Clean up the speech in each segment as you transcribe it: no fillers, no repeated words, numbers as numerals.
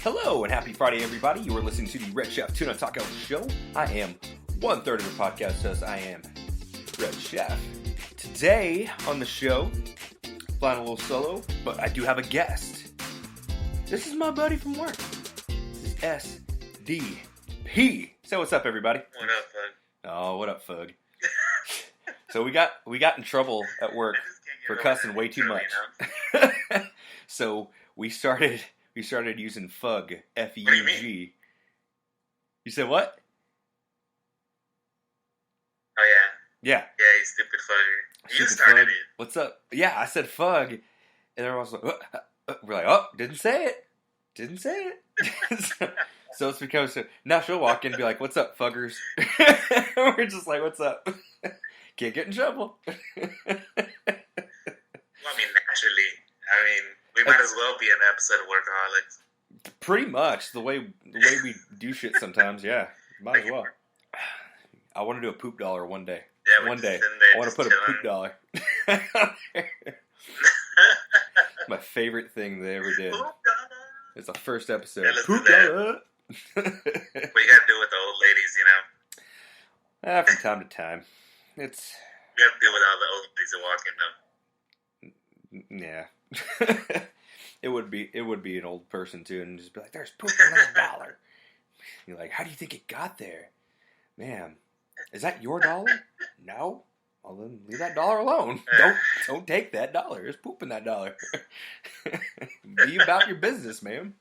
Hello and happy Friday, everybody. You are listening to the Red Chef Tuna Taco Show. I am one-third of the podcast host. I am Red Chef. Today on the show, flying a little solo, but I do have a guest. This is my buddy from work. This is SDP. Say what's up, everybody. What up, Fug? Oh, what up, Fug? So we got in trouble at work for cussing way too much. So we started using Fug, F-U-G. What do you mean? You said what? Oh, yeah. Yeah. Yeah, you stupid Fugger. You Stupid started Fug. it. What's up? Yeah, I said Fug. And everyone's like, we're like, oh, didn't say it. Didn't say it. So it's because now she'll walk in and be like, what's up, Fuggers? We're just like, what's up? Can't get in trouble. Well, I mean, naturally. I mean, we might as well be an episode of Workaholics. Pretty much the way we do shit sometimes. Yeah, might as well. I want to do a poop dollar one day. Yeah, one day. I want to put chilling. a poop dollar. My favorite thing they ever did. Poop dollar. It's the first episode. Yeah, let's Poop do that. dollar. What you gotta do with the old ladies, you know? From time to time. It's You gotta deal with all the old ladies that walk in, though. yeah. It would be an old person too, and just be like, "There's poop in this dollar." You're like, "How do you think it got there, ma'am? Is that your dollar? No. Well, then leave that dollar alone. Don't take that dollar. There's poop in that dollar. Be about your business, ma'am."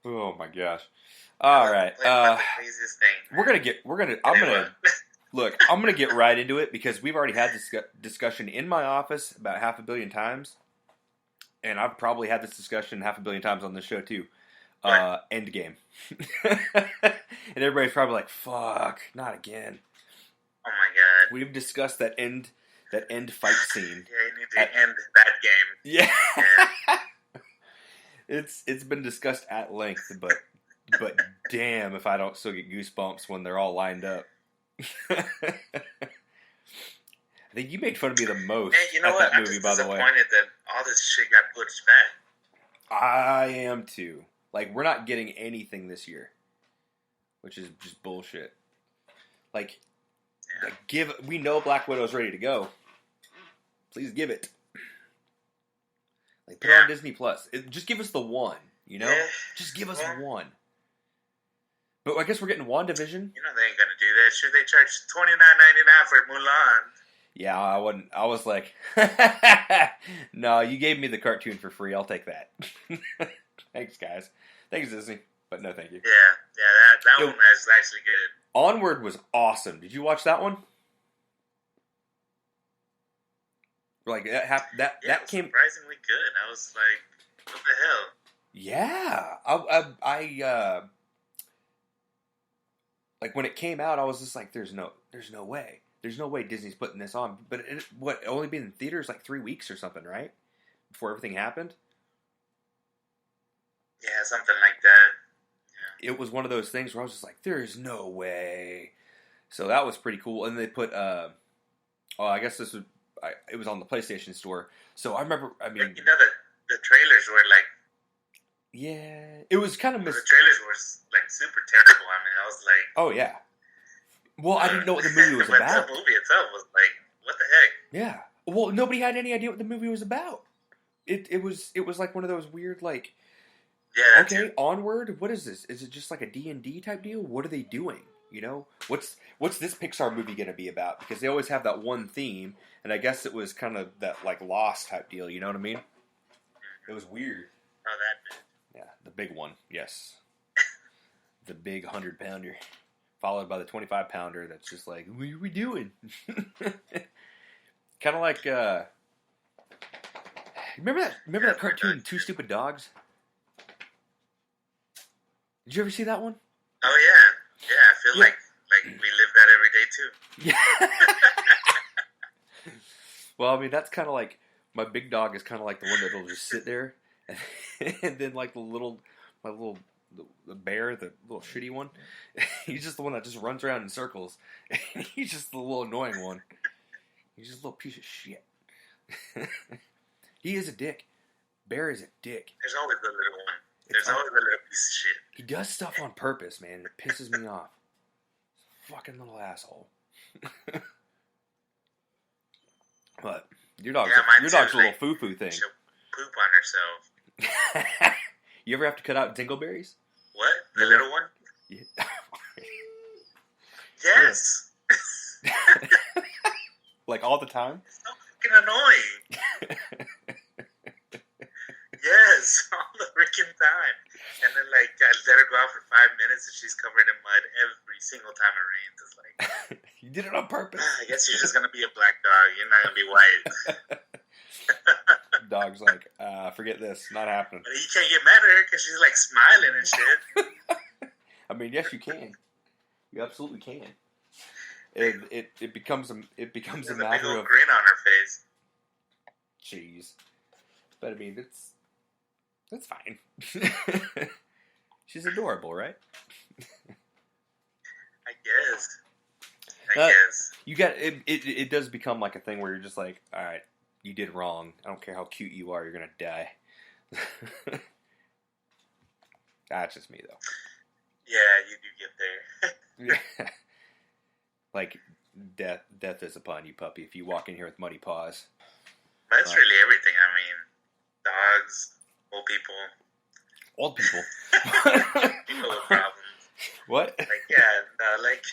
Oh my gosh! All right, The craziest thing. I'm gonna get right into it because we've already had this discussion in my office about 500 million times, and I've probably had this discussion 500 million times on this show too. Endgame, and everybody's probably like, "Fuck, not again." Oh my god. We've discussed that end fight scene. Yeah, you need to end that game. Yeah. Yeah. It's been discussed at length, but damn if I don't still get goosebumps when they're all lined up. I think you made fun of me the most Hey, you know at what? that I'm movie, just by the way. disappointed that all this shit got pushed back. I am too. Like, we're not getting anything this year, which is just bullshit. Like we know Black Widow's ready to go. Please give it. Like, put it on Disney Plus. Just give us the one, you know? Yeah. Just give us one. But I guess we're getting WandaVision. You know they ain't gonna do that. Should they charge $29.99 for Mulan? Yeah, I wouldn't. I was like, no, you gave me the cartoon for free. I'll take that. Thanks, guys. Thanks, Disney. But no, thank you. Yeah, that one is actually good. Onward was awesome. Did you watch that one? Like that It was came surprisingly good. I was like, what the hell? Yeah, I like when it came out, I was just like, "There's no way Disney's putting this on." But it only been in theaters like 3 weeks or something, right? Before everything happened. Yeah, something like that. It was one of those things where I was just like, "There's no way." So that was pretty cool. And they put, I guess it was on the PlayStation Store. So I remember, I mean, You know the trailers were like. Yeah, it was kind of The trailers were like super terrible. I mean, I was like, oh yeah. Well, I didn't know what the movie was but about. the movie itself was like, what the heck? Yeah. Well, nobody had any idea what the movie was about. It was like one of those weird like. Yeah. Okay, Onward. What is this? Is it just like a D&D type deal? What are they doing? You know, what's this Pixar movie going to be about? Because they always have that one theme, and I guess it was kind of that like Lost type deal. You know what I mean? It was weird. Oh, that. Yeah, the big one. Yes, the big 100-pounder, followed by the 25-pounder. That's just like, what are we doing? Kind of like, remember that cartoon, Two Stupid Dogs? Did you ever see that one? Oh yeah, I feel like we live that every day too. Yeah. Well, I mean, that's kind of like my big dog is kind of like the one that'll just sit there, and then like the bear, the little shitty one, he's just the one that just runs around in circles. He's just the little annoying one. He's just a little piece of shit. He is a dick. Bear is a dick. There's always the little one. There's always a little piece of shit. He does stuff on purpose, man. It pisses me off. Fucking little asshole. But your dog's a little foo-foo thing. She'll poop on herself. You ever have to cut out dingleberries? What? The little one? Yeah. Yes. Like all the time? It's so fucking annoying. Yes, all the freaking time. And then, like, I let her go out for 5 minutes and she's covered in mud every single time it rains. It's like... You did it on purpose. I guess you're just going to be a black dog. You're not going to be white. Dog's like, forget this. Not happening. But you can't get mad at her because she's, like, smiling and shit. I mean, yes, you can. You absolutely can. It becomes a matter big old of grin on her face. Jeez. But I mean, that's fine. She's adorable, right? I guess. I guess. You got it. It does become like a thing where you're just like, all right, you did wrong. I don't care how cute you are. You're gonna die. That's just me, though. Yeah, you do get there. Yeah. Like death is upon you, puppy. If you walk in here with muddy paws. That's really everything. I mean, dogs, old people. Old people. People with problems. What? Like, yeah, like.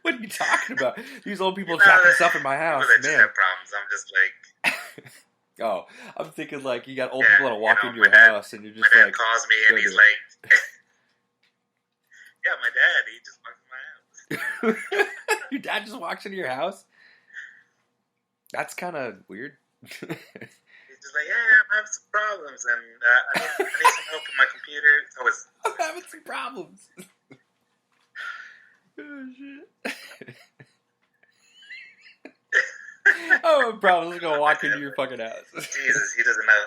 What are you talking about? These old people chopping stuff in my house, people that man. just have problems. I'm just like. Oh, I'm thinking like you got old people that walk into your house and you're just my like. dad calls me and he's like. Yeah, my dad. He just walks in my house. Your dad just walks into your house? That's kind of weird. He's just like, yeah, I'm having some problems, and I need some help with my computer. I'm having some problems. Oh, shit. Oh, problems. He's going to walk into your fucking house. Jesus, he doesn't know.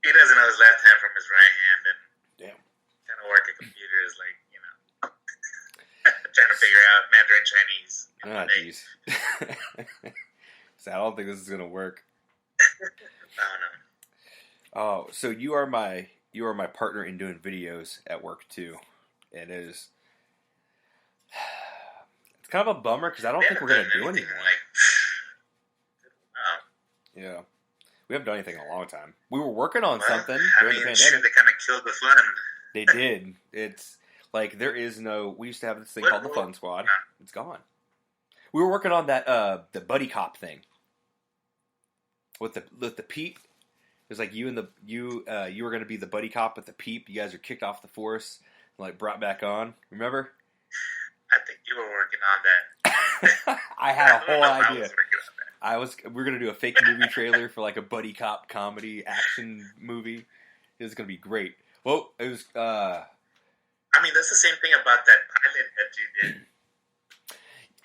He doesn't know his left hand from his right hand, and damn, trying to work a computer is like, trying to figure out Mandarin Chinese. Oh, jeez. So I don't think this is gonna work. No. Oh, so you are my partner in doing videos at work too, and it's kind of a bummer because I don't think we're gonna do anything. Yeah, we haven't done anything in a long time. We were working on something during the pandemic. Sure, they kind of killed the fun. They did. It's like there is no. We used to have this thing called the Fun Squad. It's gone. We were working on that the buddy cop thing with the Peep. It was like you were going to be the buddy cop with the Peep. You guys are kicked off the force and like brought back on. Remember? I think you were working on that. I had a whole idea. We were going to do a fake movie trailer for like a buddy cop comedy action movie. It was going to be great. Well, it was. I mean, that's the same thing about that pilot that you did.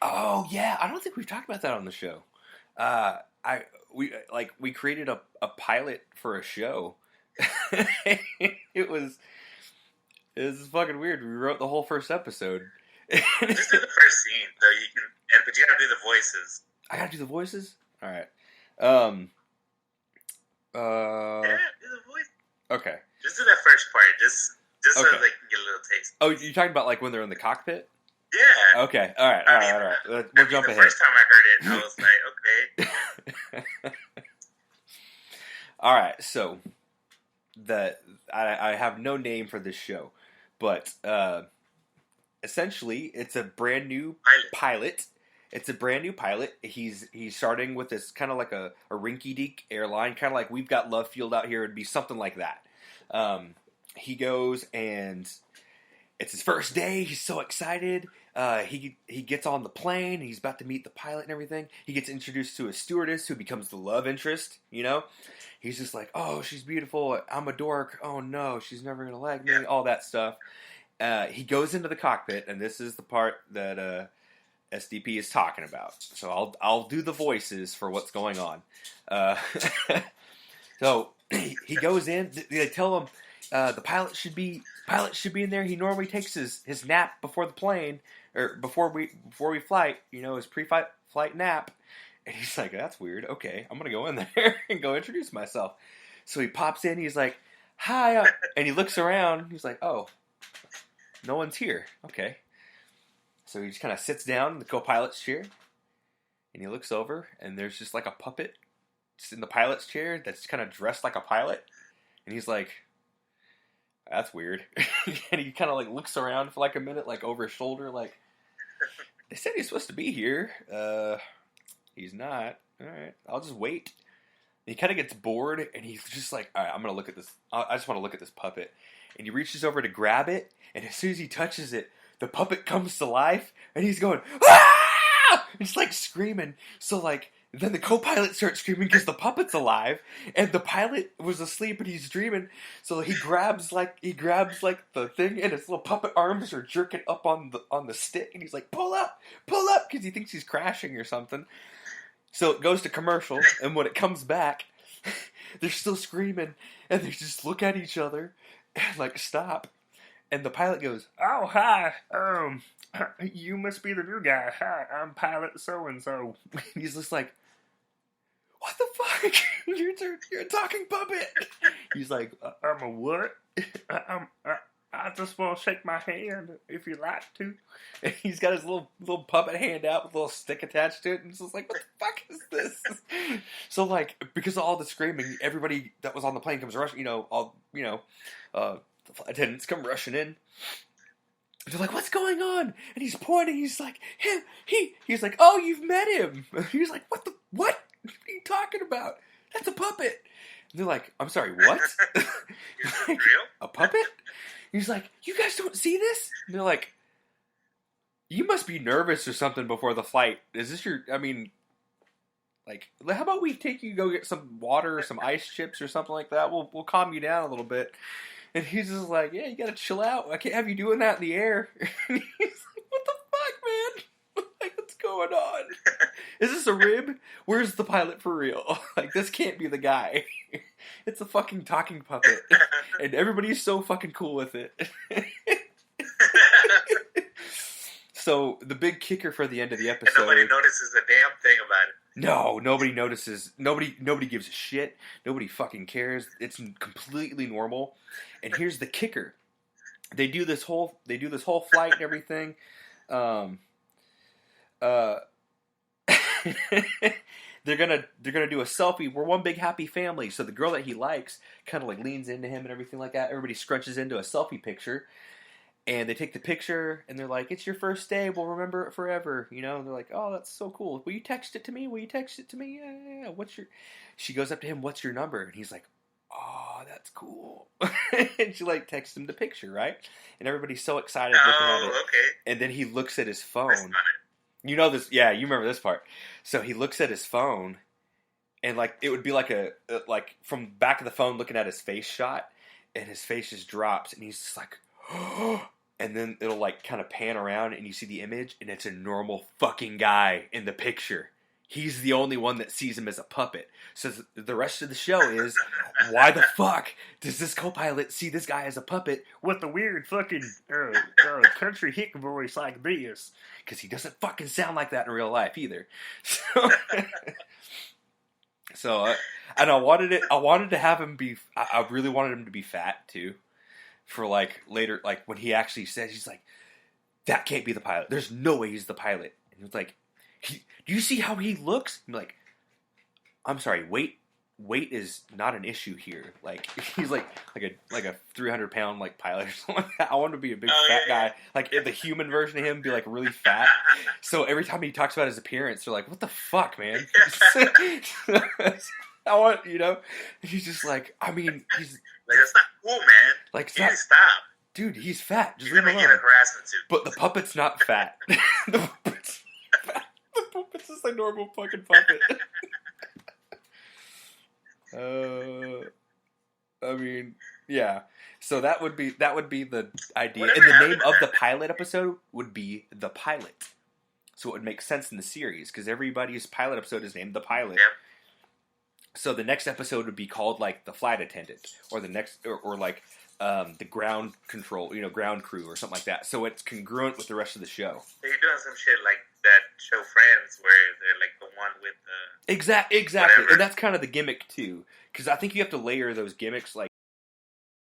Oh yeah, I don't think we've talked about that on the show. We created a pilot for a show. It was fucking weird. We wrote the whole first episode. Just do the first scene, so you can. But you gotta do the voices. I gotta do the voices. All right. Yeah, do the voice. Okay. Just do that first part, just so okay. they can get a little taste. Oh, you're talking about like when they're in the cockpit? Yeah. Okay. All right. We'll jump ahead. The first time I heard it, I was like, okay. All right. So I have no name for this show, but essentially it's a brand new pilot. It's a brand new pilot. He's starting with this kind of like a rinky-dink airline, kind of like We've Got Love Field out here. It'd be something like that. He goes and it's his first day. He's so excited. He gets on the plane. He's about to meet the pilot and everything. He gets introduced to a stewardess who becomes the love interest. You know, he's just like, oh, she's beautiful. I'm a dork. Oh no, she's never gonna like me. All that stuff. He goes into the cockpit, and this is the part that SDP is talking about. So I'll do the voices for what's going on. So he goes in. They tell him the pilot should be in there. He normally takes his nap before the plane or before we flight. You know, his pre-flight nap. And he's like, that's weird. Okay, I'm gonna go in there and go introduce myself. So he pops in. He's like, "Hi," and he looks around. He's like, "Oh, no one's here." Okay. So he just kind of sits down in the co-pilot's chair, and he looks over, and there's just like a puppet just in the pilot's chair that's kind of dressed like a pilot, and he's like, "That's weird." And he kind of like looks around for like a minute, like over his shoulder, like, "They said he's supposed to be here. He's not. All right, I'll just wait." And he kind of gets bored, and he's just like, "All right, I'm gonna look at this. I just want to look at this puppet." And he reaches over to grab it, and as soon as he touches it, the puppet comes to life, and he's going, "Ah!" It's like screaming. So like, then the co-pilot starts screaming because the puppet's alive, and the pilot was asleep and he's dreaming. So he grabs like the thing, and his little puppet arms are jerking up on the stick, and he's like, pull up, because he thinks he's crashing or something. So it goes to commercial, and when it comes back, they're still screaming, and they just look at each other and like stop. And the pilot goes, "Oh, hi, you must be the new guy. Hi, I'm pilot so-and-so." He's just like, "What the fuck? You're a talking puppet." He's like, "I'm a what? I just want to shake my hand if you like to." And he's got his little puppet hand out with a little stick attached to it, and it's just like, what the fuck is this? So like, because of all the screaming, everybody that was on the plane comes rushing. The flight attendants come rushing in. They're like, "What's going on?" And he's pointing. He's like, he's like, "Oh, you've met him." He's like, "What? What are you talking about? That's a puppet." And they're like, "I'm sorry, what?" Is Like, it real? a puppet? He's like, "You guys don't see this?" And they're like, "You must be nervous or something before the flight. Is this your, like, how about we take you go get some water or some ice chips or something like that? We'll calm you down a little bit." And he's just like, "Yeah, you gotta chill out. I can't have you doing that in the air." And he's like, "What the fuck, man? Like, what's going on? Is this a rib? Where's the pilot for real? Like, this can't be the guy. It's a fucking talking puppet." And everybody's so fucking cool with it. So, the big kicker for the end of the episode... And nobody notices a damn thing about it. No, nobody notices. Nobody gives a shit. Nobody fucking cares. It's completely normal. And here's the kicker: they do this whole flight and everything. They're gonna do a selfie. We're one big happy family. So the girl that he likes kind of like leans into him and everything like that. Everybody scrunches into a selfie picture. And they take the picture, and they're like, "It's your first day. We'll remember it forever." You know, and they're like, "Oh, that's so cool. Will you text it to me? Will you text it to me? Yeah. What's your..." She goes up to him, "What's your number?" And he's like, "Oh, that's cool." And she like texts him the picture, right? And everybody's so excited looking at it. Okay. And then he looks at his phone. You know this? Yeah, you remember this part. So he looks at his phone, and like it would be like like from back of the phone looking at his face shot, and his face just drops, and he's just like, "Oh." And then it'll like kind of pan around and you see the image and it's a normal fucking guy in the picture. He's the only one that sees him as a puppet. So the rest of the show is, why the fuck does this co-pilot see this guy as a puppet with a weird fucking country hick voice like this? Because he doesn't fucking sound like that in real life either. And I wanted to have him be, I really wanted him to be fat too. For like later, like when he actually says, he's like, "That can't be the pilot. There's no way he's the pilot." And he's like, "Do you see how he looks?" I'm like, "I'm sorry, weight is not an issue here." Like he's like a 300-pound like pilot or something like that. I want to be a big fat guy. Like the human version of him be like really fat. So every time he talks about his appearance, they're like, "What the fuck, man?" I want, he's just like, I mean, he's like, that's not cool, man. Like, stop, dude. He's fat. Just You're gonna get a harassment suit. But the puppet's not fat. The puppet's fat. The puppet's just a normal fucking puppet. I mean, yeah. So that would be the idea, and the name of the pilot episode would be The Pilot. So it would make sense in the series because everybody's pilot episode is named The Pilot. Yep. So the next episode would be called like The Flight Attendant, or the next, or like the ground control, ground crew, or something like that. So it's congruent with the rest of the show. So you're doing some shit like that show Friends, where they're like the one with the Exactly, whatever. and that's kind of the gimmick too. Because I think you have to layer those gimmicks. Like